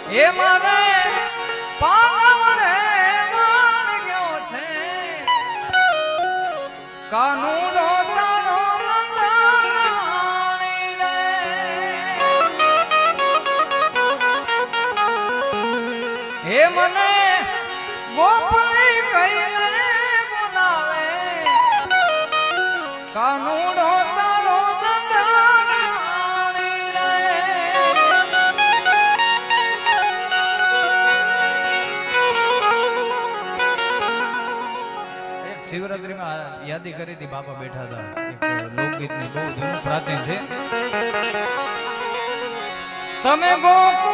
એ મારે પાવને માન ગયો છે કાનૂનો તારો મંદાણી રે હે મને ગોપલી કહીને બોલાવે કાનૂનો તારો મંદાણી રે શિવરાત્રીમાં યાદી કરી હતી બાપા બેઠા હતા એક લોકગીતની બહુ જૂનું પ્રાચીન છે તમે ગોકુળ